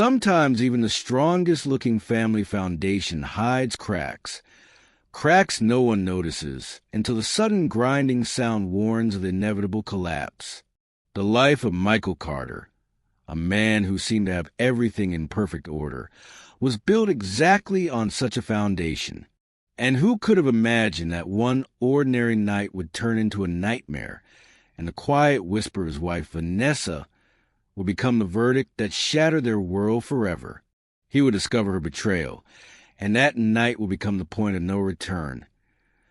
Sometimes even the strongest-looking family foundation hides cracks. Cracks no one notices until the sudden grinding sound warns of the inevitable collapse. The life of Michael Carter, a man who seemed to have everything in perfect order, was built exactly on such a foundation. And who could have imagined that one ordinary night would turn into a nightmare, and the quiet whisper of his wife, Vanessa, would become the verdict that shattered their world forever. He would discover her betrayal, and that night would become the point of no return.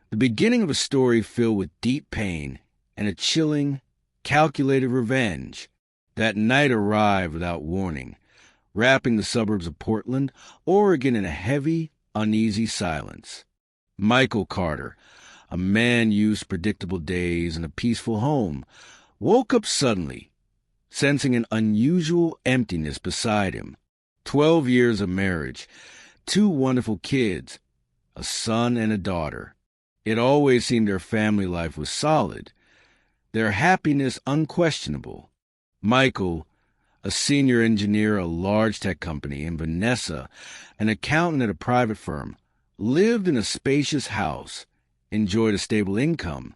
The beginning of a story filled with deep pain and a chilling, calculated revenge. That night arrived without warning, wrapping the suburbs of Portland, Oregon in a heavy, uneasy silence. Michael Carter, a man used to predictable days and a peaceful home, woke up suddenly, sensing an unusual emptiness beside him. 12 years of marriage, 2 wonderful kids, a son and a daughter. It always seemed their family life was solid, their happiness unquestionable. Michael, a senior engineer at a large tech company, and Vanessa, an accountant at a private firm, lived in a spacious house, enjoyed a stable income,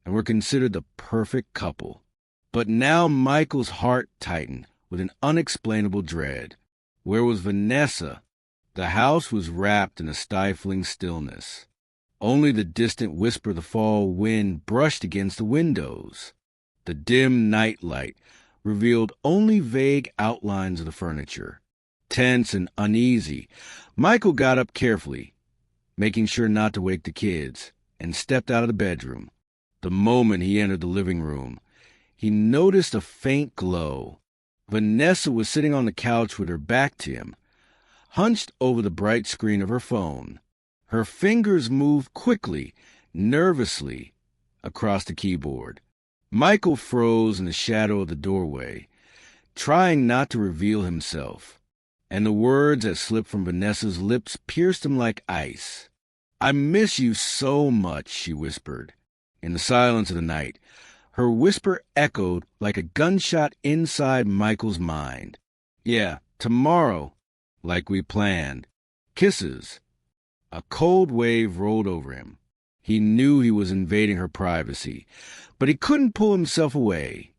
and were considered the perfect couple. But now Michael's heart tightened with an unexplainable dread. Where was Vanessa? The house was wrapped in a stifling stillness. Only the distant whisper of the fall wind brushed against the windows. The dim night light revealed only vague outlines of the furniture. Tense and uneasy, Michael got up carefully, making sure not to wake the kids, and stepped out of the bedroom. The moment he entered the living room, he noticed a faint glow. Vanessa was sitting on the couch with her back to him, hunched over the bright screen of her phone. Her fingers moved quickly, nervously, across the keyboard. Michael froze in the shadow of the doorway, trying not to reveal himself, and the words that slipped from Vanessa's lips pierced him like ice. "I miss you so much," she whispered. In the silence of the night, her whisper echoed like a gunshot inside Michael's mind. "Yeah, tomorrow, like we planned. Kisses." A cold wave rolled over him. He knew he was invading her privacy, but he couldn't pull himself away.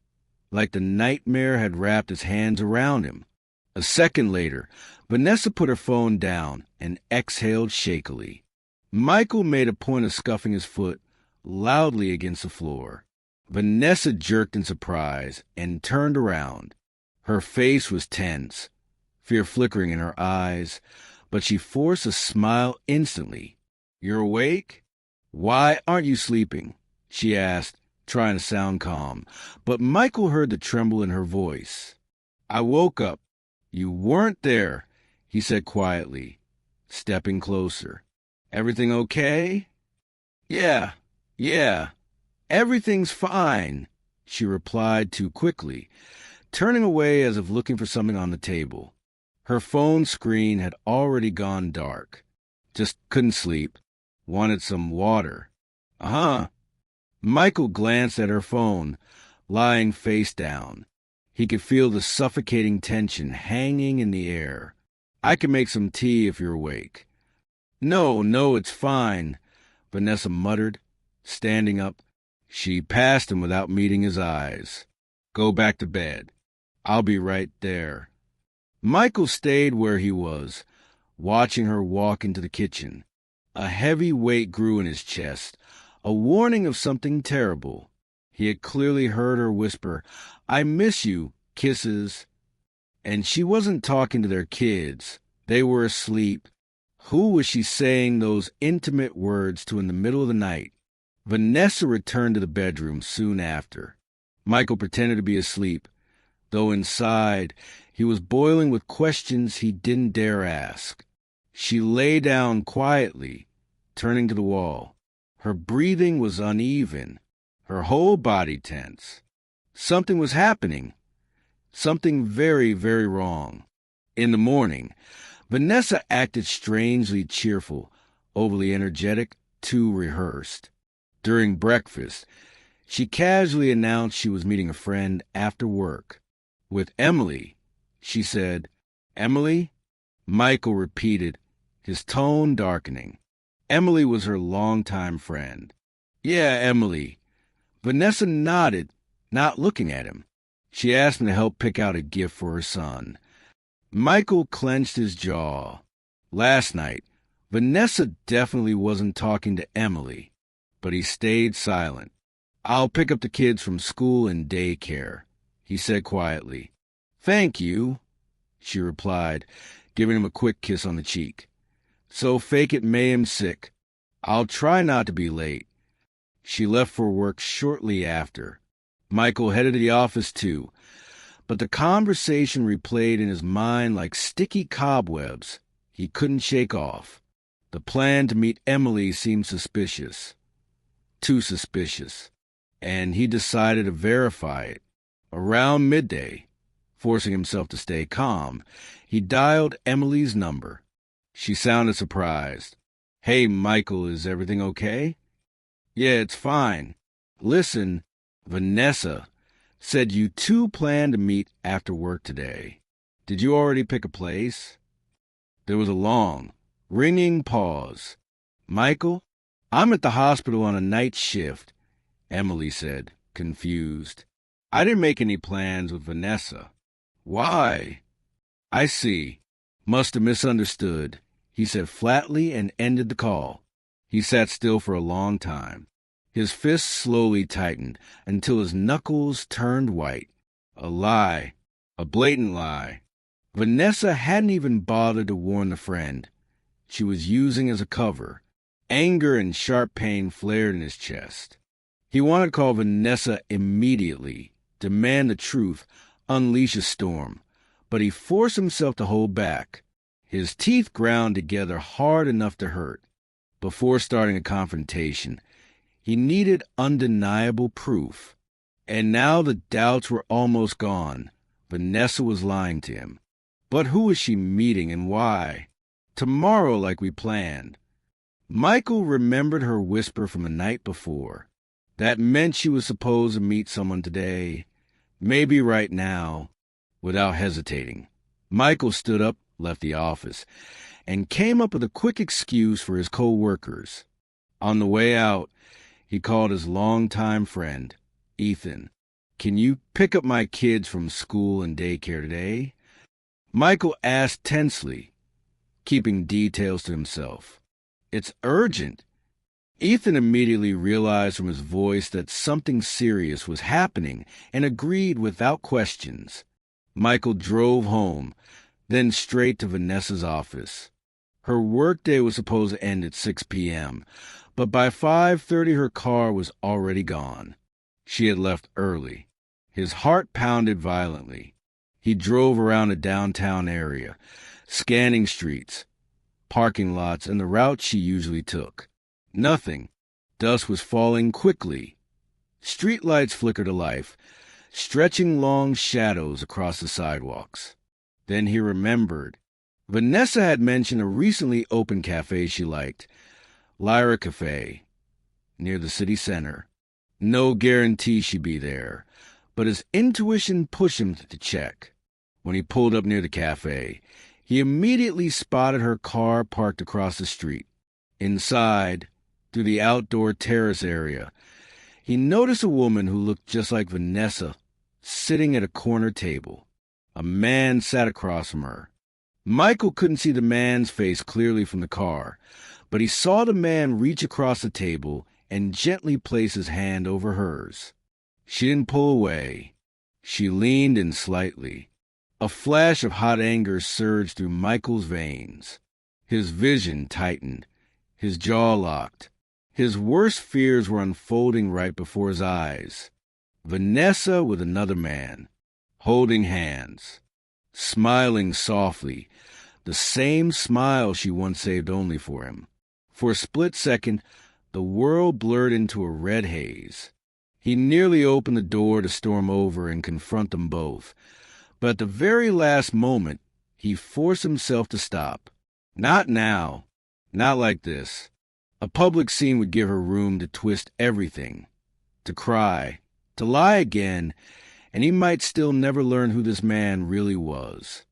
Like the nightmare had wrapped its hands around him. A second later, Vanessa put her phone down and exhaled shakily. Michael made a point of scuffing his foot loudly against the floor. Vanessa jerked in surprise and turned around. Her face was tense, fear flickering in her eyes, but she forced a smile instantly. "You're awake? Why aren't you sleeping?" she asked, trying to sound calm, but Michael heard the tremble in her voice. "I woke up. You weren't there," he said quietly, stepping closer. "Everything okay?" Yeah, everything's fine," she replied too quickly, turning away as if looking for something on the table. Her phone screen had already gone dark. "Just couldn't sleep. Wanted some water." "Uh-huh." Michael glanced at her phone, lying face down. He could feel the suffocating tension hanging in the air. "I can make some tea if you're awake." No, it's fine," Vanessa muttered, standing up. She passed him without meeting his eyes. "Go back to bed. I'll be right there." Michael stayed where he was, watching her walk into the kitchen. A heavy weight grew in his chest, a warning of something terrible. He had clearly heard her whisper, "I miss you, kisses." And she wasn't talking to their kids. They were asleep. Who was she saying those intimate words to in the middle of the night? Vanessa returned to the bedroom soon after. Michael pretended to be asleep, though inside he was boiling with questions he didn't dare ask. She lay down quietly, turning to the wall. Her breathing was uneven, her whole body tense. Something was happening. Something very, very wrong. In the morning, Vanessa acted strangely cheerful, overly energetic, too rehearsed. During breakfast, she casually announced she was meeting a friend after work. With Emily, she said, Emily? Michael repeated, his tone darkening. Emily was her longtime friend. Yeah, Emily. Vanessa nodded, not looking at him. She asked me to help pick out a gift for her son. Michael clenched his jaw. Last night, Vanessa definitely wasn't talking to Emily, but he stayed silent. I'll pick up the kids from school and daycare, he said quietly. Thank you, she replied, giving him a quick kiss on the cheek. So fake it made him sick. I'll try not to be late. She left for work shortly after. Michael headed to the office too, but the conversation replayed in his mind like sticky cobwebs he couldn't shake off. The plan to meet Emily seemed suspicious. Too suspicious. And he decided to verify it. Around midday, forcing himself to stay calm, he dialed Emily's number. She sounded surprised. Hey, Michael, is everything okay? Yeah, it's fine. Listen, Vanessa said you two planned to meet after work today. Did you already pick a place? There was a long, ringing pause. Michael, I'm at the hospital on a night shift, Emily said, confused. I didn't make any plans with Vanessa. Why? I see. Must have misunderstood, he said flatly and ended the call. He sat still for a long time. His fists slowly tightened until his knuckles turned white. A lie. A blatant lie. Vanessa hadn't even bothered to warn the friend. She was using as a cover. Anger and sharp pain flared in his chest. He wanted to call Vanessa immediately, demand the truth, unleash a storm. But he forced himself to hold back. His teeth ground together hard enough to hurt. Before starting a confrontation, he needed undeniable proof. And now the doubts were almost gone. Vanessa was lying to him. But who was she meeting and why? Tomorrow, like we planned. Michael remembered her whisper from the night before. That meant she was supposed to meet someone today, maybe right now. Without hesitating, Michael stood up, left the office, and came up with a quick excuse for his co-workers. On the way out, he called his longtime friend, Ethan. Can you pick up my kids from school and daycare today? Michael asked tensely, keeping details to himself. It's urgent. Ethan immediately realized from his voice that something serious was happening and agreed without questions. Michael drove home, then straight to Vanessa's office. Her workday was supposed to end at 6 p.m., but by 5:30 her car was already gone. She had left early. His heart pounded violently. He drove around the downtown area, scanning streets, parking lots, and the route she usually took. Nothing. Dusk was falling quickly. Streetlights flickered to life, stretching long shadows across the sidewalks. Then he remembered. Vanessa had mentioned a recently opened cafe she liked, Lyra Cafe, near the city center. No guarantee she'd be there, but his intuition pushed him to check. When he pulled up near the cafe, he immediately spotted her car parked across the street. Inside, through the outdoor terrace area, he noticed a woman who looked just like Vanessa, sitting at a corner table. A man sat across from her. Michael couldn't see the man's face clearly from the car, but he saw the man reach across the table and gently place his hand over hers. She didn't pull away. She leaned in slightly. A flash of hot anger surged through Michael's veins. His vision tightened. His jaw locked. His worst fears were unfolding right before his eyes. Vanessa with another man, holding hands, smiling softly, the same smile she once saved only for him. For a split second, the world blurred into a red haze. He nearly opened the door to storm over and confront them both, but at the very last moment, he forced himself to stop. Not now. Not like this. A public scene would give her room to twist everything, to cry, to lie again, and he might still never learn who this man really was.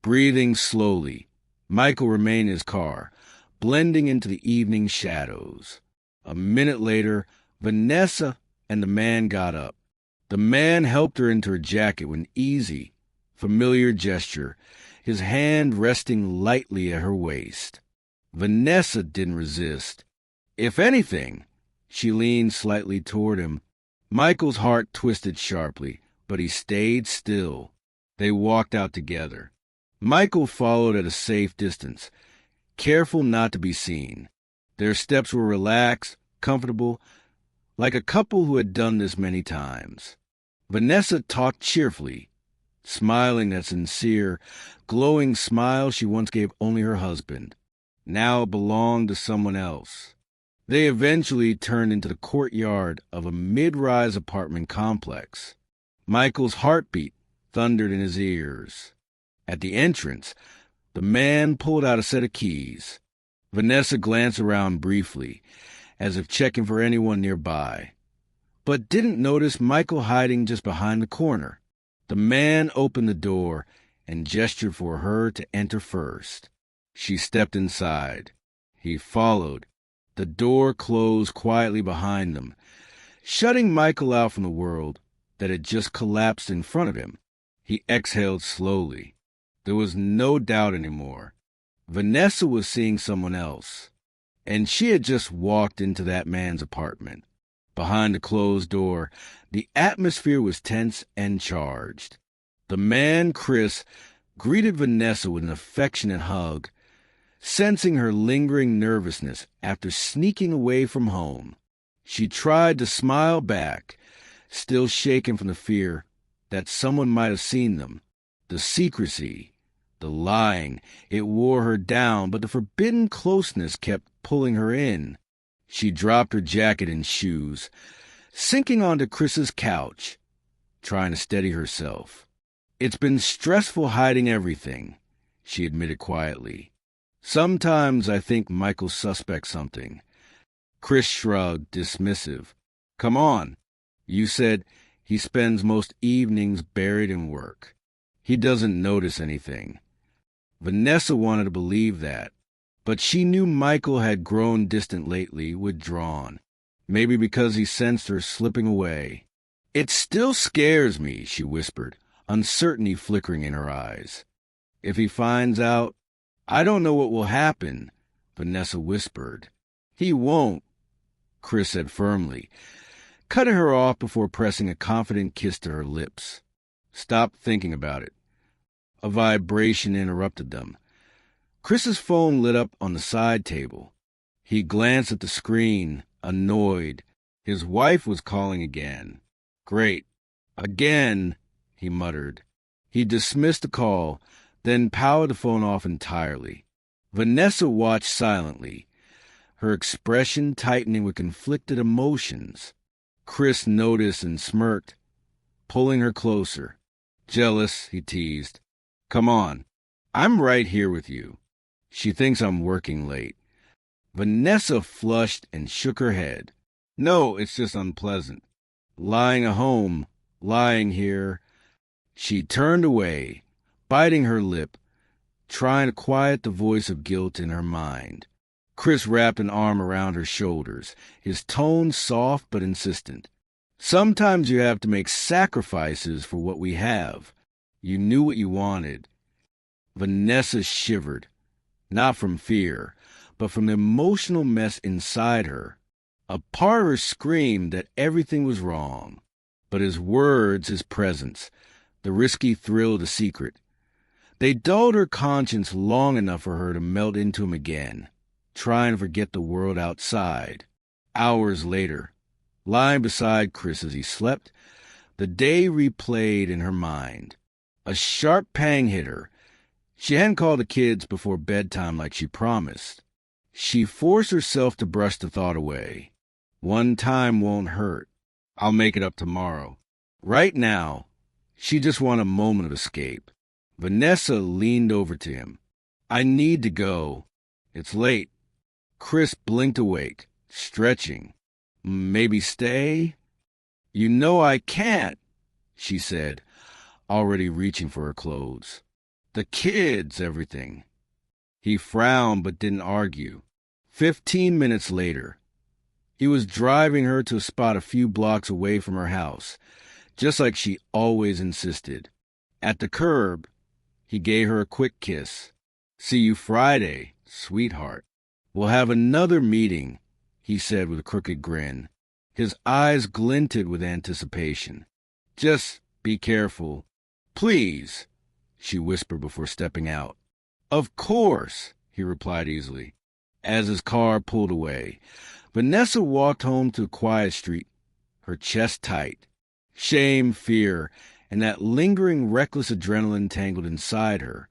Breathing slowly, Michael remained in his car, blending into the evening shadows. A minute later, Vanessa and the man got up. The man helped her into her jacket with an easy, familiar gesture, his hand resting lightly at her waist. Vanessa didn't resist. If anything, she leaned slightly toward him. Michael's heart twisted sharply, but he stayed still. They walked out together. Michael followed at a safe distance, careful not to be seen. Their steps were relaxed, comfortable, like a couple who had done this many times. Vanessa talked cheerfully, smiling that sincere, glowing smile she once gave only her husband. Now it belonged to someone else. They eventually turned into the courtyard of a mid-rise apartment complex. Michael's heartbeat thundered in his ears. At the entrance, the man pulled out a set of keys. Vanessa glanced around briefly, as if checking for anyone nearby, but didn't notice Michael hiding just behind the corner. The man opened the door and gestured for her to enter first. She stepped inside. He followed. The door closed quietly behind them, shutting Michael out from the world that had just collapsed in front of him. He exhaled slowly. There was no doubt anymore. Vanessa was seeing someone else, and she had just walked into that man's apartment. Behind the closed door, the atmosphere was tense and charged. The man, Chris, greeted Vanessa with an affectionate hug, sensing her lingering nervousness after sneaking away from home. She tried to smile back, still shaken from the fear that someone might have seen them. The secrecy, the lying, it wore her down, but the forbidden closeness kept pulling her in. She dropped her jacket and shoes, sinking onto Chris's couch, trying to steady herself. "It's been stressful hiding everything," she admitted quietly. "Sometimes I think Michael suspects something." Chris shrugged, dismissive. "Come on. You said he spends most evenings buried in work. He doesn't notice anything." Vanessa wanted to believe that, but she knew Michael had grown distant lately, withdrawn. Maybe because he sensed her slipping away. "It still scares me," she whispered, uncertainty flickering in her eyes. "If he finds out, I don't know what will happen," Vanessa whispered. "He won't," Chris said firmly, cutting her off before pressing a confident kiss to her lips. "Stop thinking about it." A vibration interrupted them. Chris's phone lit up on the side table. He glanced at the screen, annoyed. His wife was calling again. "Great. Again," he muttered. He dismissed the call, then powered the phone off entirely. Vanessa watched silently, her expression tightening with conflicted emotions. Chris noticed and smirked, pulling her closer. "Jealous," he teased. "Come on. I'm right here with you. She thinks I'm working late." Vanessa flushed and shook her head. "No, it's just unpleasant. Lying at home, lying here." She turned away, biting her lip, trying to quiet the voice of guilt in her mind. Chris wrapped an arm around her shoulders, his tone soft but insistent. "Sometimes you have to make sacrifices for what we have. You knew what you wanted." Vanessa shivered, not from fear, but from the emotional mess inside her. A part of her screamed that everything was wrong. But his words, his presence, the risky thrill of the secret, they dulled her conscience long enough for her to melt into him again, trying to forget the world outside. Hours later, lying beside Chris as he slept, the day replayed in her mind. A sharp pang hit her. She hadn't called the kids before bedtime like she promised. She forced herself to brush the thought away. One time won't hurt. I'll make it up tomorrow. Right now, she just wanted a moment of escape. Vanessa leaned over to him. "I need to go. It's late." Chris blinked awake, stretching. "Maybe stay?" "You know I can't," she said, already reaching for her clothes. The kids, everything. He frowned but didn't argue. 15 minutes later, he was driving her to a spot a few blocks away from her house, just like she always insisted. At the curb, he gave her a quick kiss. "See you Friday, sweetheart." "We'll have another meeting," he said with a crooked grin. His eyes glinted with anticipation. "Just be careful. Please," she whispered before stepping out. "Of course," he replied easily. As his car pulled away, Vanessa walked home to a quiet street, her chest tight. Shame, fear, and that lingering reckless adrenaline tangled inside her.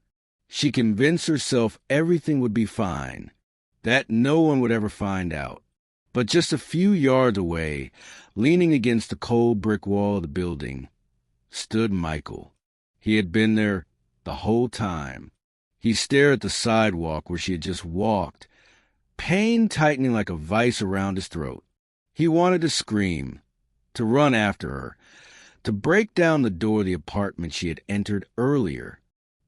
She convinced herself everything would be fine, that no one would ever find out. But just a few yards away, leaning against the cold brick wall of the building, stood Michael. He had been there the whole time. He stared at the sidewalk where she had just walked, pain tightening like a vice around his throat. He wanted to scream, to run after her, to break down the door of the apartment she had entered earlier.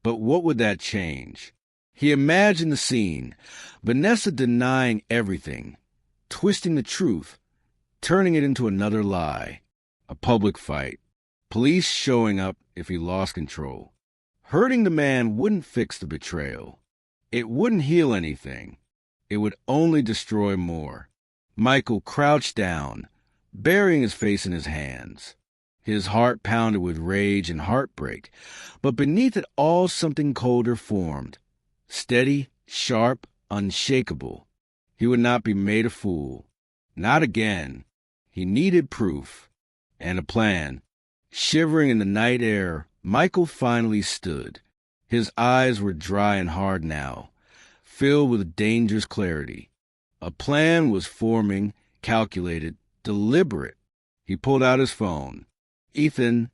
But what would that change? He imagined the scene, Vanessa denying everything, twisting the truth, turning it into another lie. A public fight. Police showing up if he lost control. Hurting the man wouldn't fix the betrayal. It wouldn't heal anything. It would only destroy more. Michael crouched down, burying his face in his hands. His heart pounded with rage and heartbreak, but beneath it all something colder formed. Steady, sharp, unshakable. He would not be made a fool. Not again. He needed proof. And a plan. Shivering in the night air, Michael finally stood. His eyes were dry and hard now, filled with dangerous clarity. A plan was forming, calculated, deliberate. He pulled out his phone. "Ethan,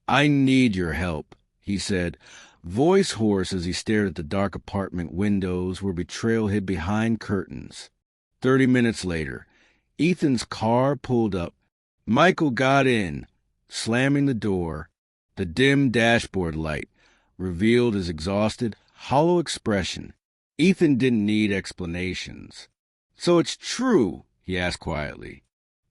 I need your help," he said, voice hoarse as he stared at the dark apartment windows where betrayal hid behind curtains. 30 minutes later, Ethan's car pulled up. Michael got in, slamming the door. The dim dashboard light revealed his exhausted, hollow expression. Ethan didn't need explanations. "So it's true?" he asked quietly.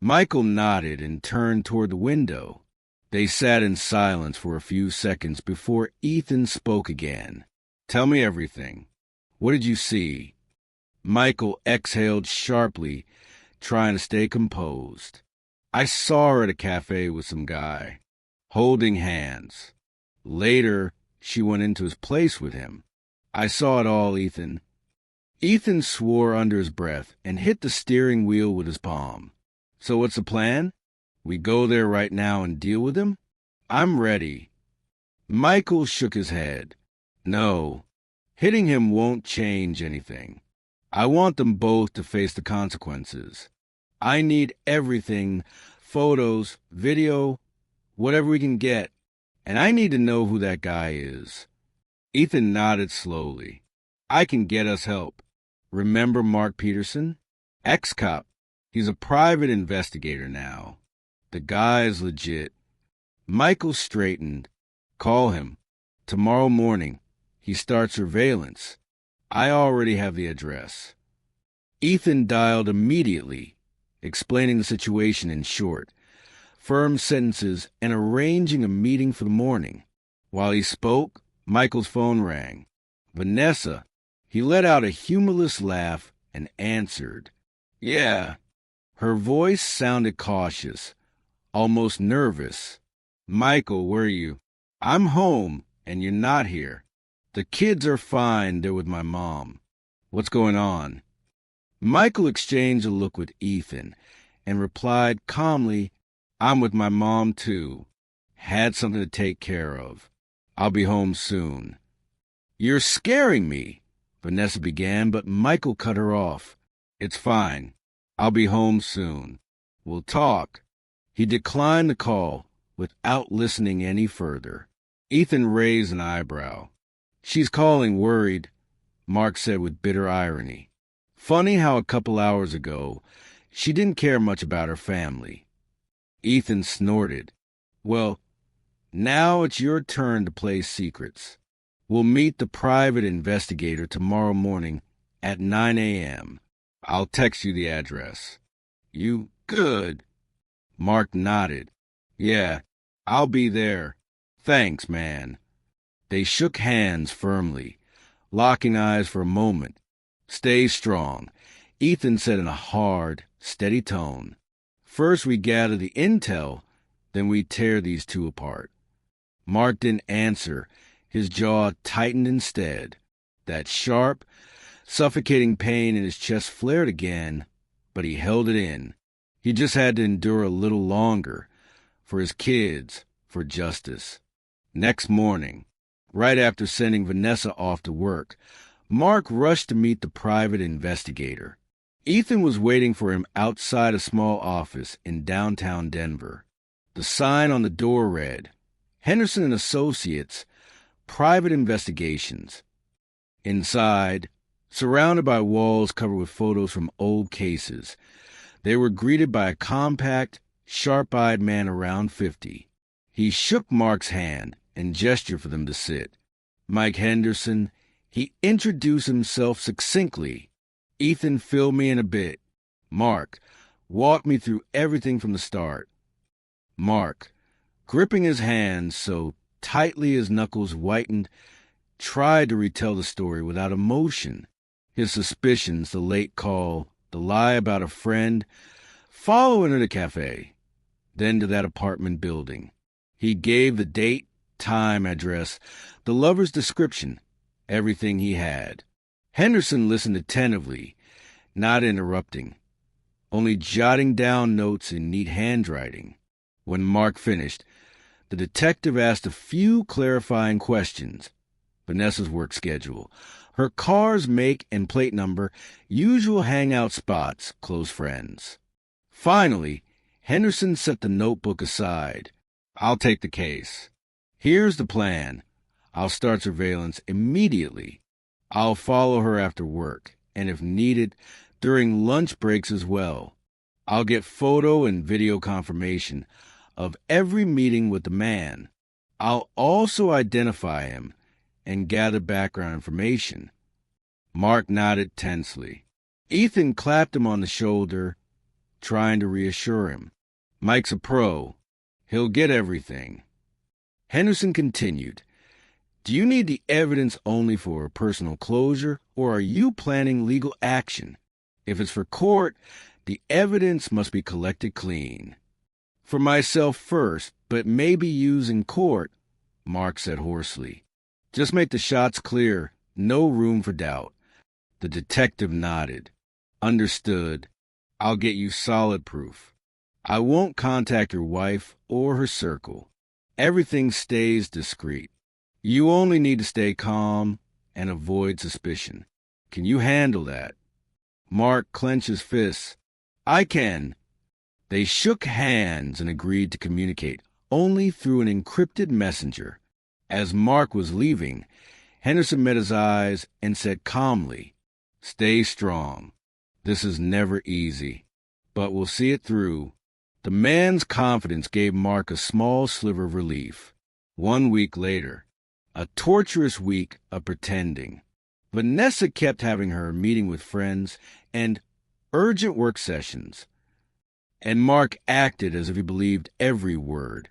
Michael nodded and turned toward the window. They sat in silence for a few seconds before Ethan spoke again. "Tell me everything. What did you see?" Michael exhaled sharply, trying to stay composed. "I saw her at a cafe with some guy, holding hands. Later, she went into his place with him. I saw it all, Ethan." Ethan swore under his breath and hit the steering wheel with his palm. "So what's the plan? We go there right now and deal with him?" "I'm ready." Michael shook his head. "No, hitting him won't change anything. I want them both to face the consequences. I need everything, photos, video, whatever we can get, and I need to know who that guy is." Ethan nodded slowly. "I can get us help. Remember Mark Peterson? Ex-cop. He's a private investigator now. The guy's legit." Michael straightened. "Call him. Tomorrow morning. He starts surveillance. I already have the address." Ethan dialed immediately, explaining the situation in short, firm sentences, and arranging a meeting for the morning. While he spoke, Michael's phone rang. "Vanessa." He let out a humorless laugh and answered. "Yeah." Her voice sounded cautious, almost nervous. "Michael, where are you?" "I'm home, and you're not here. The kids are fine. They're with my mom." "What's going on?" Michael exchanged a look with Ethan and replied calmly, "I'm with my mom, too. Had something to take care of. I'll be home soon." "You're scaring me," Vanessa began, but Michael cut her off. "It's fine. I'll be home soon. We'll talk." He declined the call without listening any further. Ethan raised an eyebrow. "She's calling worried," Mark said with bitter irony. "Funny how a couple hours ago, she didn't care much about her family." Ethan snorted. "Well, now it's your turn to play secrets. We'll meet the private investigator tomorrow morning at 9 a.m. I'll text you the address. You good? Mark nodded. Yeah, I'll be there. Thanks, man. They shook hands firmly, locking eyes for a moment. Stay strong, Ethan said in a hard, steady tone. First we gather the intel, then we tear these two apart. Mark didn't answer. His jaw tightened instead. That sharp, suffocating pain in his chest flared again, but he held it in. He just had to endure a little longer. For his kids, for justice. Next morning, right after sending Vanessa off to work, Mark rushed to meet the private investigator. Ethan was waiting for him outside a small office in downtown Denver. The sign on the door read, Henderson and Associates, Private Investigations. Inside, surrounded by walls covered with photos from old cases, they were greeted by a compact, sharp-eyed man around 50. He shook Mark's hand and gestured for them to sit. Mike Henderson, he introduced himself succinctly. Ethan, fill me in a bit. Mark, walk me through everything from the start. Mark, gripping his hands so tightly his knuckles whitened, tried to retell the story without emotion. His suspicions, the late call, the lie about a friend, following her to the cafe, then to that apartment building. He gave the date, time, address, the lover's description, everything he had. Henderson listened attentively, not interrupting, only jotting down notes in neat handwriting. When Mark finished, the detective asked a few clarifying questions. Vanessa's work schedule, her car's make and plate number, usual hangout spots, close friends. Finally, Henderson set the notebook aside. I'll take the case. Here's the plan. I'll start surveillance immediately. I'll follow her after work, and if needed, during lunch breaks as well. I'll get photo and video confirmation of every meeting with the man. I'll also identify him and gather background information. Mark nodded tensely. Ethan clapped him on the shoulder, trying to reassure him. Mike's a pro. He'll get everything. Henderson continued. Do you need the evidence only for personal closure, or are you planning legal action? If it's for court, the evidence must be collected clean. For myself first, but maybe used in court, Mark said hoarsely. Just make the shots clear, no room for doubt. The detective nodded. Understood. I'll get you solid proof. I won't contact your wife or her circle. Everything stays discreet. You only need to stay calm and avoid suspicion. Can you handle that? Mark clenched his fists. I can. They shook hands and agreed to communicate only through an encrypted messenger. As Mark was leaving, Henderson met his eyes and said calmly, Stay strong. This is never easy, but we'll see it through. The man's confidence gave Mark a small sliver of relief. 1 week later, a torturous week of pretending. Vanessa kept having her meeting with friends and urgent work sessions. And Mark acted as if he believed every word,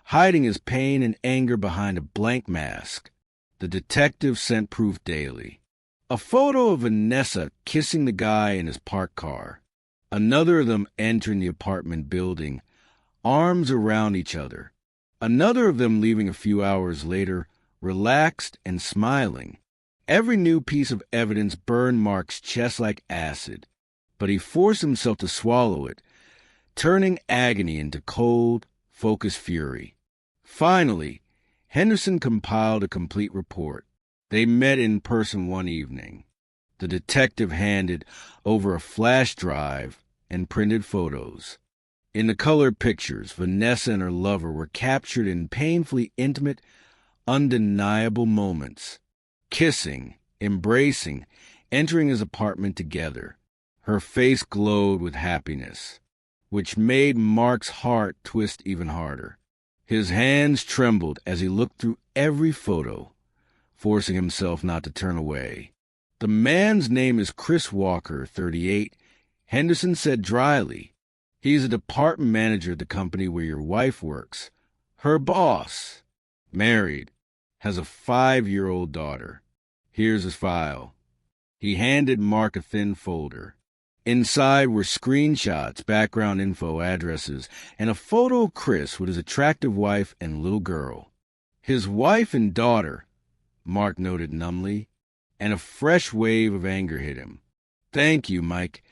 hiding his pain and anger behind a blank mask. The detective sent proof daily. A photo of Vanessa kissing the guy in his parked car. Another of them entering the apartment building, arms around each other. Another of them leaving a few hours later, relaxed and smiling. Every new piece of evidence burned Mark's chest like acid, but he forced himself to swallow it, turning agony into cold, focused fury. Finally, Henderson compiled a complete report. They met in person one evening. The detective handed over a flash drive and printed photos. In the colored pictures, Vanessa and her lover were captured in painfully intimate, undeniable moments. Kissing, embracing, entering his apartment together. Her face glowed with happiness, which made Mark's heart twist even harder. His hands trembled as he looked through every photo. forcing himself not to turn away. "The man's name is Chris Walker, 38, Henderson said dryly. "He's a department manager at the company where your wife works. Her boss. Married. Has a 5-year-old daughter. Here's his file." He handed Mark a thin folder. Inside were screenshots, background info, addresses, and a photo of Chris with his attractive wife and little girl. His wife and daughter, Mark noted numbly, and a fresh wave of anger hit him. "Thank you, Mike,"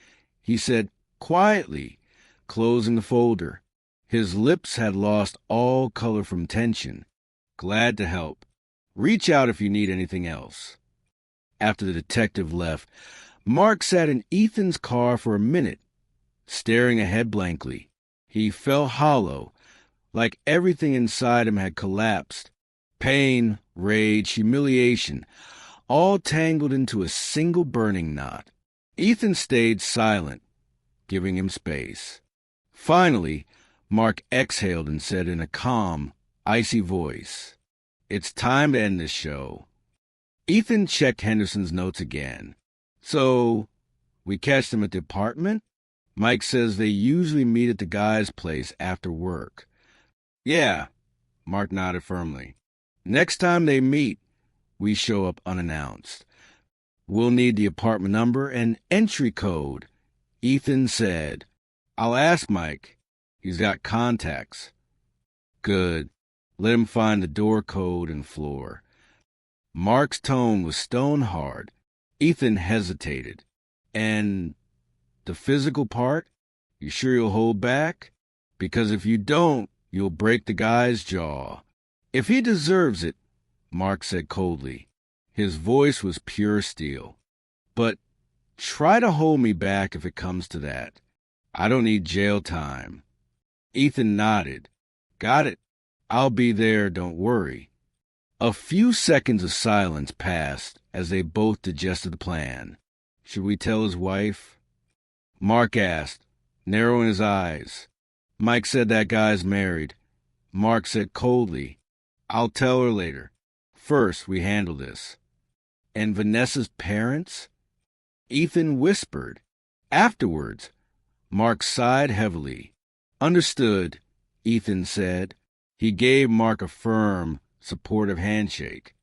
he said quietly, closing the folder. His lips had lost all color from tension. "Glad to help. Reach out if you need anything else." After the detective left, Mark sat in Ethan's car for a minute, staring ahead blankly. He felt hollow, like everything inside him had collapsed. Pain, rage, humiliation, all tangled into a single burning knot. Ethan stayed silent, giving him space. Finally, Mark exhaled and said in a calm, icy voice, "It's time to end this show." Ethan checked Henderson's notes again. "So, we catch them at the apartment? Mike says they usually meet at the guy's place after work." "Yeah," Mark nodded firmly. "Next time they meet, we show up unannounced. We'll need the apartment number and entry code," Ethan said. "I'll ask Mike. He's got contacts." "Good. Let him find the door code and floor." Mark's tone was stone hard. Ethan hesitated. "And the physical part? You sure you'll hold back? Because if you don't, you'll break the guy's jaw." "If he deserves it," Mark said coldly. His voice was pure steel. "But try to hold me back if it comes to that. I don't need jail time." Ethan nodded. "Got it. I'll be there, don't worry." A few seconds of silence passed as they both digested the plan. "Should we tell his wife?" Mark asked, narrowing his eyes. "Mike said that guy's married." Mark said coldly, "I'll tell her later. First, we handle this." "And Vanessa's parents?" Ethan whispered. "Afterwards." Mark sighed heavily. "Understood," Ethan said. He gave Mark a firm, supportive handshake.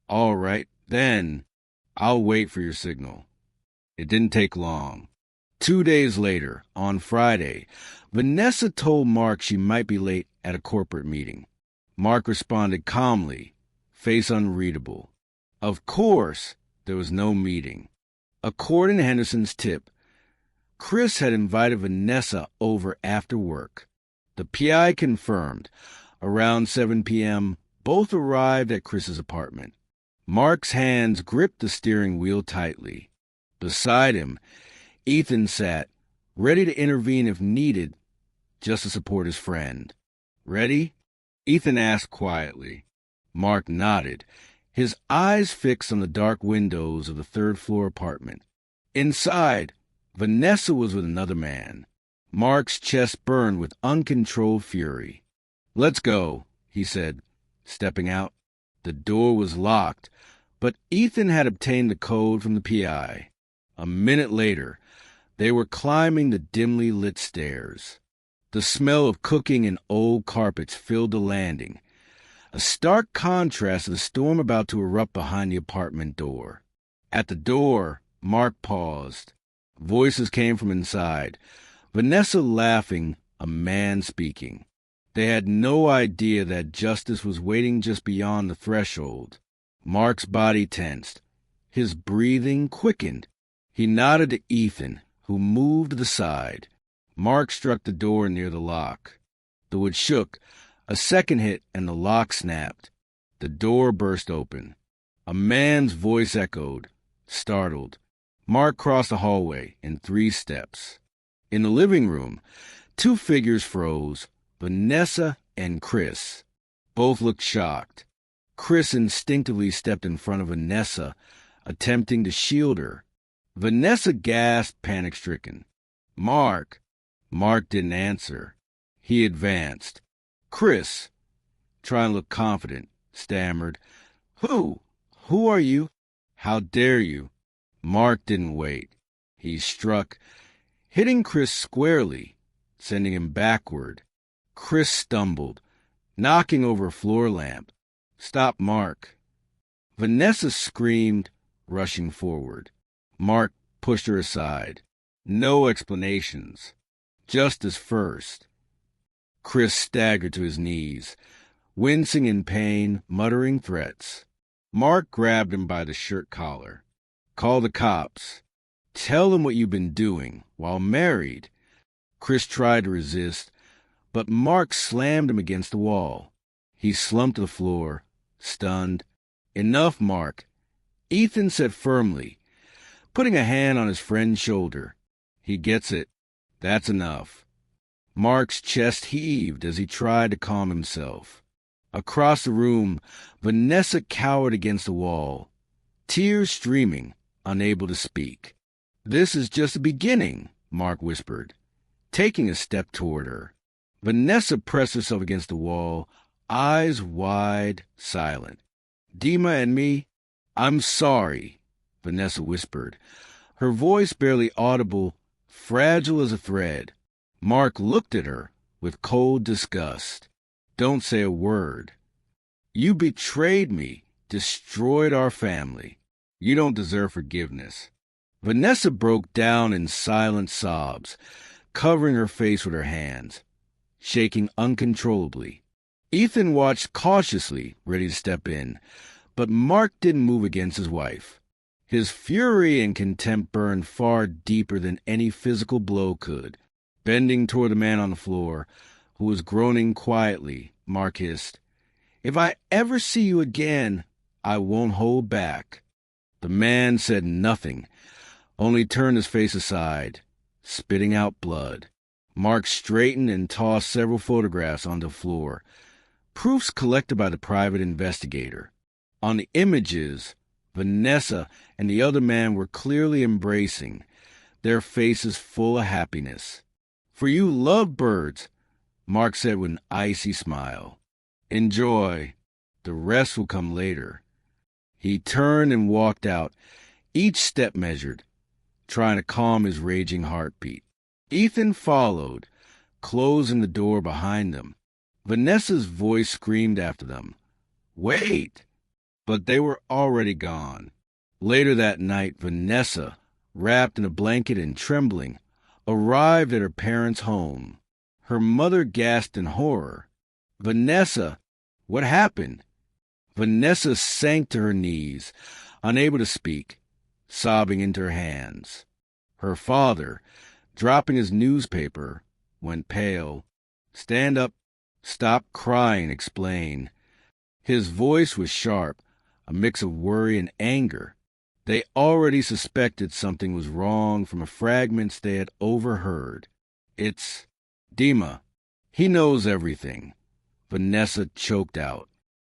"All right, then. I'll wait for your signal." It didn't take long. 2 days later, on Friday, Vanessa told Mark she might be late at a corporate meeting. Mark responded calmly, face unreadable. Of course, there was no meeting. According to Henderson's tip, Chris had invited Vanessa over after work. The PI confirmed. Around 7 p.m., both arrived at Chris's apartment. Mark's hands gripped the steering wheel tightly. Beside him, Ethan sat, ready to intervene if needed, just to support his friend. "Ready?" Ethan asked quietly. Mark nodded, his eyes fixed on the dark windows of the third-floor apartment. Inside, Vanessa was with another man. Mark's chest burned with uncontrolled fury. "Let's go," he said, stepping out. The door was locked, but Ethan had obtained the code from the PI. A minute later, they were climbing the dimly lit stairs. The smell of cooking and old carpets filled the landing, a stark contrast to the storm about to erupt behind the apartment door. At the door, Mark paused. Voices came from inside. Vanessa laughing, a man speaking. They had no idea that justice was waiting just beyond the threshold. Mark's body tensed. His breathing quickened. He nodded to Ethan, who moved to the side. Mark struck the door near the lock. The wood shook. A second hit, and the lock snapped. The door burst open. A man's voice echoed, startled. Mark crossed the hallway in 3 steps. In the living room, 2 figures froze, Vanessa and Chris. Both looked shocked. Chris instinctively stepped in front of Vanessa, attempting to shield her. Vanessa gasped, panic-stricken. "Mark." Mark didn't answer. He advanced. Chris, trying to look confident, stammered, "Who? Who are you? How dare you? Mark didn't wait. He struck, hitting Chris squarely, sending him backward. Chris stumbled, knocking over a floor lamp. Stop, Mark. Vanessa screamed, rushing forward. Mark pushed her aside. No explanations. Justice first. Chris staggered to his knees, wincing in pain, muttering threats. Mark grabbed him by the shirt collar. Call the cops. Tell them what you've been doing while married. Chris tried to resist, but Mark slammed him against the wall. He slumped to the floor, stunned. Enough, Mark. Ethan said firmly, putting a hand on his friend's shoulder. He gets it. That's enough. Mark's chest heaved as he tried to calm himself. Across the room, Vanessa cowered against the wall, tears streaming, unable to speak. This is just the beginning, Mark whispered, taking a step toward her. Vanessa pressed herself against the wall, eyes wide, silent. Dima and me, I'm sorry, Vanessa whispered, her voice barely audible, fragile as a thread. Mark looked at her with cold disgust. Don't say a word. You betrayed me, destroyed our family. You don't deserve forgiveness. Vanessa broke down in silent sobs, covering her face with her hands, shaking uncontrollably. Ethan watched cautiously, ready to step in, but Mark didn't move against his wife. His fury and contempt burned far deeper than any physical blow could. Bending toward the man on the floor, who was groaning quietly, Mark hissed, If I ever see you again, I won't hold back. The man said nothing, only turned his face aside, spitting out blood. Mark straightened and tossed several photographs onto the floor, proofs collected by the private investigator. On the images, Vanessa and the other man were clearly embracing, their faces full of happiness. For you lovebirds, Mark said with an icy smile. Enjoy. The rest will come later. He turned and walked out, each step measured, trying to calm his raging heartbeat. Ethan followed, closing the door behind them. Vanessa's voice screamed after them, Wait! But they were already gone. Later that night, Vanessa, wrapped in a blanket and trembling, arrived at her parents' home. Her mother gasped in horror. Vanessa, what happened? Vanessa sank to her knees, unable to speak, sobbing into her hands. Her father, dropping his newspaper, went pale. Stand up, stop crying, explain. His voice was sharp, a mix of worry and anger. They already suspected something was wrong from the fragments they had overheard. It's Dima. He knows everything. Vanessa choked out,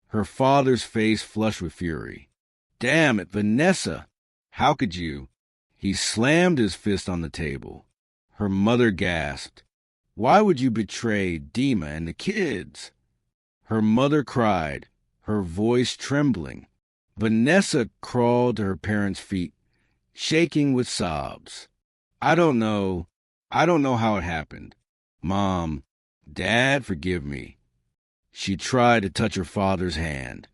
her father's face flushed with fury. Damn it, Vanessa! How could you? He slammed his fist on the table. Her mother gasped. Why would you betray Dima and the kids? Her mother cried, her voice trembling. Vanessa crawled to her parents' feet, shaking with sobs. I don't know how it happened. Mom, Dad, forgive me. She tried to touch her father's hand,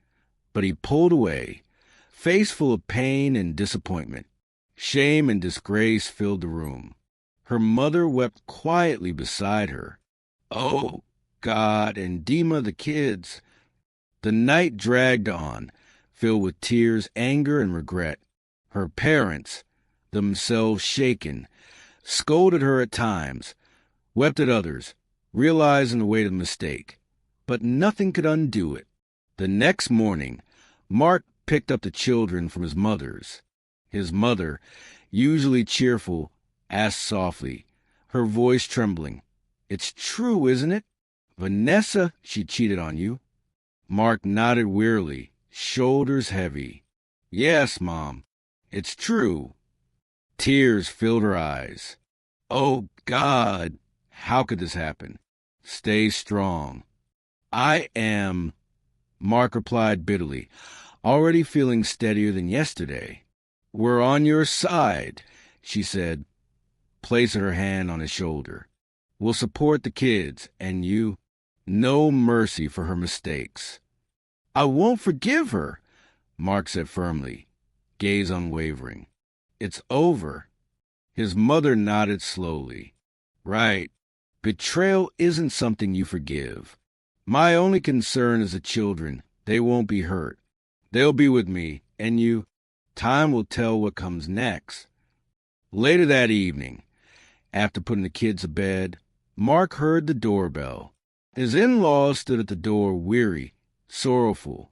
but he pulled away, face full of pain and disappointment. Shame and disgrace filled the room. Her mother wept quietly beside her. Oh, God, and Dima the kids. The night dragged on, filled with tears, anger, and regret. Her parents, themselves shaken, scolded her at times, wept at others, realizing the weight of the mistake. But nothing could undo it. The next morning, Mark picked up the children from his mother's. His mother, usually cheerful, asked softly, her voice trembling, It's true, isn't it? Vanessa, she cheated on you. Mark nodded wearily, shoulders heavy. Yes, Mom, it's true. Tears filled her eyes. Oh, God, how could this happen? Stay strong. I am, Mark replied bitterly, already feeling steadier than yesterday. "We're on your side," she said, placing her hand on his shoulder. "We'll support the kids, and you. No mercy for her mistakes." "I won't forgive her," Mark said firmly, gaze unwavering. "It's over." His mother nodded slowly. "Right. Betrayal isn't something you forgive. My only concern is the children. They won't be hurt. They'll be with me, and you. Time will tell what comes next." Later that evening, after putting the kids to bed, Mark heard the doorbell. His in-laws stood at the door, weary, sorrowful.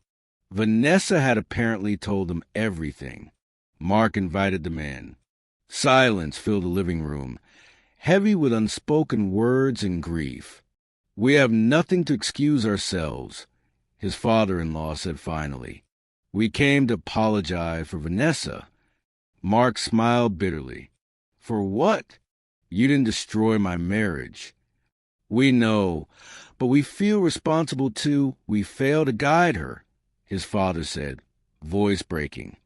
Vanessa had apparently told them everything. Mark invited them in. Silence filled the living room, heavy with unspoken words and grief. "We have nothing to excuse ourselves," his father-in-law said finally. "We came to apologize for Vanessa." Mark smiled bitterly. "For what? You didn't destroy my marriage." "We know, but we feel responsible too. We failed to guide her," his father said, voice breaking.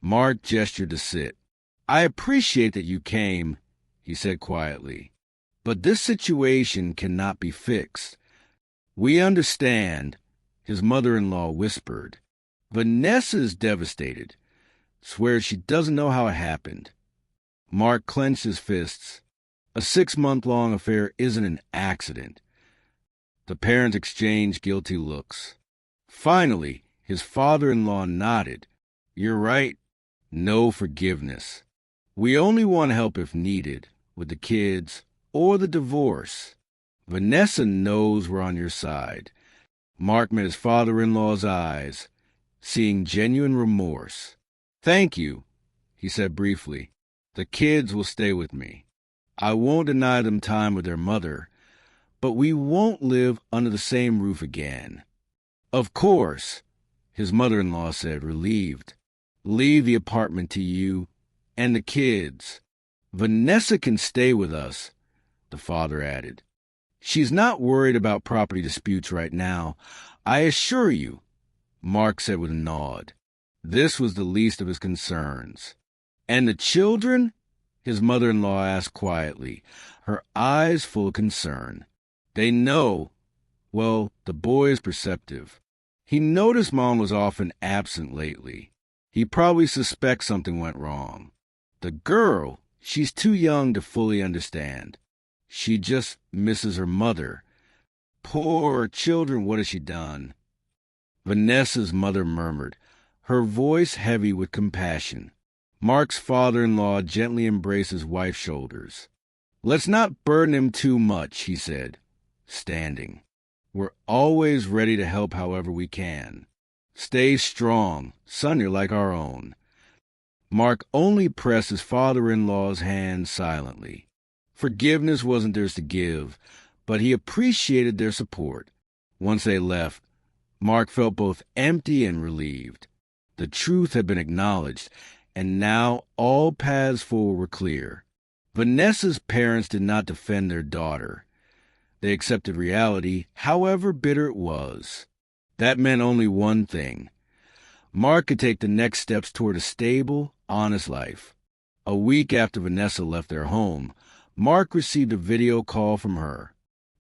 Mark gestured to sit. "I appreciate that you came," he said quietly, "but this situation cannot be fixed." "We understand," his mother-in-law whispered. "Vanessa is devastated. Swears she doesn't know how it happened." Mark clenched his fists. A 6-month-long affair isn't an accident. The parents exchanged guilty looks. Finally, his father-in-law nodded. "You're right. No forgiveness. We only want help if needed, with the kids or the divorce. Vanessa knows we're on your side." Mark met his father-in-law's eyes, seeing genuine remorse. "Thank you," he said briefly. "The kids will stay with me. I won't deny them time with their mother, but we won't live under the same roof again." "Of course," his mother-in-law said, relieved. "Leave the apartment to you and the kids. Vanessa can stay with us," the father added. "She's not worried about property disputes right now, I assure you," Mark said with a nod. This was the least of his concerns. "And the children?" his mother-in-law asked quietly, her eyes full of concern. "They know." Well, the boy is perceptive. He noticed Mom was often absent lately. He probably suspects something went wrong. The girl, she's too young to fully understand. She just misses her mother. Poor children, what has she done? Vanessa's mother murmured, her voice heavy with compassion. Mark's father-in-law gently embraced his wife's shoulders. "Let's not burden him too much," he said, standing. "We're always ready to help however we can. Stay strong. Son, you're like our own." Mark only pressed his father-in-law's hand silently. Forgiveness wasn't theirs to give, but he appreciated their support. Once they left, Mark felt both empty and relieved. The truth had been acknowledged, and now all paths forward were clear. Vanessa's parents did not defend their daughter. They accepted reality, however bitter it was. That meant only one thing. Mark could take the next steps toward a stable, honest life. A week after Vanessa left their home, Mark received a video call from her.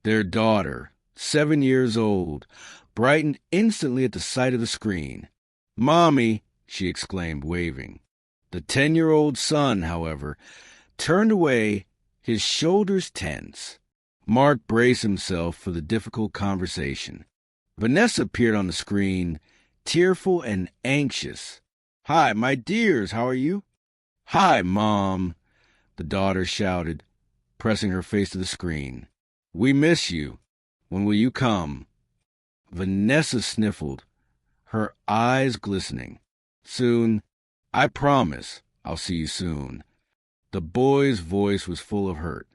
Their daughter, 7 years old, brightened instantly at the sight of the screen. "Mommy," she exclaimed, waving. The 10-year-old son, however, turned away, his shoulders tense. Mark braced himself for the difficult conversation. Vanessa appeared on the screen, tearful and anxious. "Hi, my dears, how are you?" "Hi, Mom," the daughter shouted, pressing her face to the screen. "We miss you. When will you come?" Vanessa sniffled, her eyes glistening. "Soon. I promise I'll see you soon." The boy's voice was full of hurt.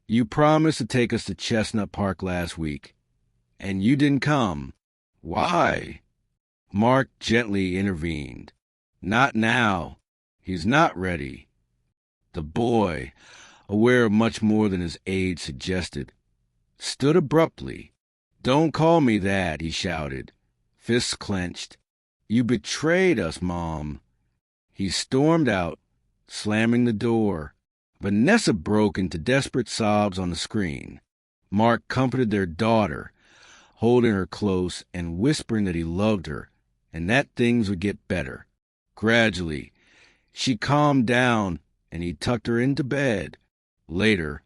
"You promised to take us to Chestnut Park last week, and you didn't come. Why?" Mark gently intervened. "Not now. He's not ready." The boy, aware of much more than his age suggested, stood abruptly. "Don't call me that," he shouted, fists clenched. You betrayed us, Mom. He stormed out, slamming the door. Vanessa broke into desperate sobs on the screen. Mark comforted their daughter, holding her close and whispering that he loved her and that things would get better. Gradually, she calmed down and he tucked her into bed. Later,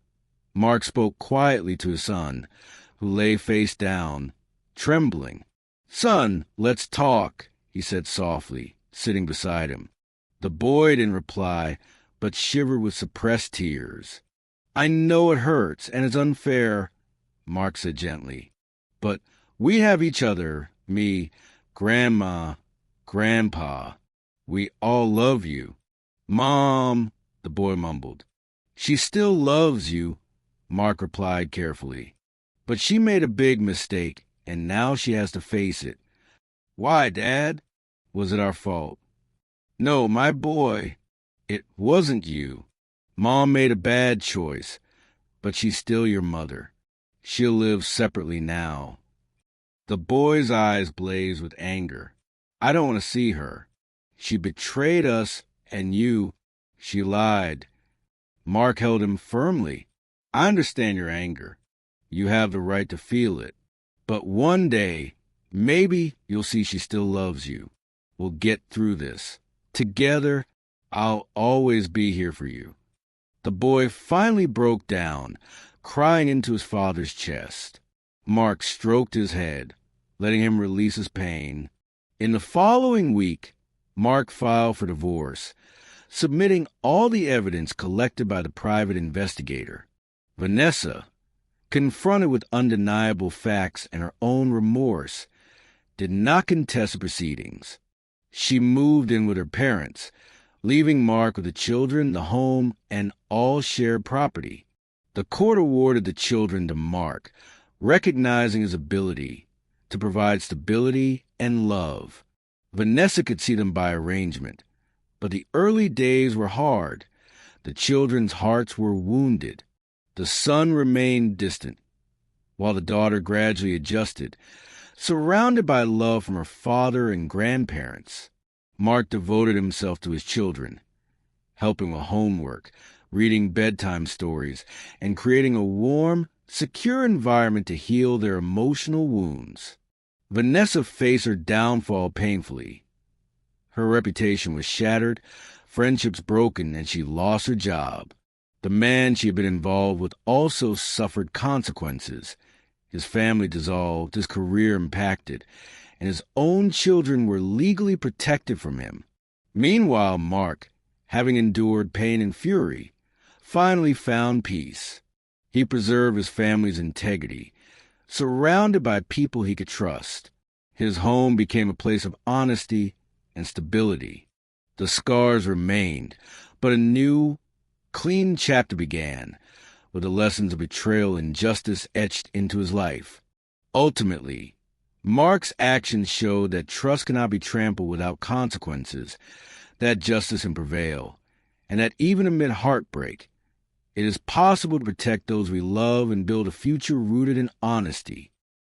Mark spoke quietly to his son, who lay face down, trembling. "Son, let's talk," he said softly, sitting beside him. The boy didn't reply, but shivered with suppressed tears. "I know it hurts and it's unfair," Mark said gently. "But we have each other, me, Grandma, Grandpa. We all love you." "Mom," the boy mumbled. "She still loves you," Mark replied carefully. "But she made a big mistake, and now she has to face it." "Why, Dad? Was it our fault?" "No, my boy. It wasn't you. Mom made a bad choice, but she's still your mother. She'll live separately now." The boy's eyes blazed with anger. "I don't want to see her. She betrayed us and you. She lied." Mark held him firmly. "I understand your anger. You have the right to feel it. But one day, maybe you'll see she still loves you. We'll get through this. Together, I'll always be here for you." The boy finally broke down, crying into his father's chest. Mark stroked his head, letting him release his pain. In the following week, Mark filed for divorce, submitting all the evidence collected by the private investigator. Vanessa, confronted with undeniable facts and her own remorse, did not contest the proceedings. She moved in with her parents, leaving Mark with the children, the home, and all shared property. The court awarded the children to Mark, recognizing his ability to provide stability and love. Vanessa could see them by arrangement, but the early days were hard. The children's hearts were wounded. The son remained distant, while the daughter gradually adjusted, surrounded by love from her father and grandparents. Mark devoted himself to his children, helping with homework, reading bedtime stories, and creating a warm, secure environment to heal their emotional wounds. Vanessa faced her downfall painfully. Her reputation was shattered, friendships broken, and she lost her job. The man she had been involved with also suffered consequences. His family dissolved, his career impacted, and his own children were legally protected from him. Meanwhile, Mark, having endured pain and fury, finally found peace. He preserved his family's integrity, surrounded by people he could trust. His home became a place of honesty and stability. The scars remained, but a new, clean chapter began, with the lessons of betrayal and justice etched into his life. Ultimately, Mark's actions showed that trust cannot be trampled without consequences, that justice can prevail, and that even amid heartbreak, it is possible to protect those we love and build a future rooted in honesty.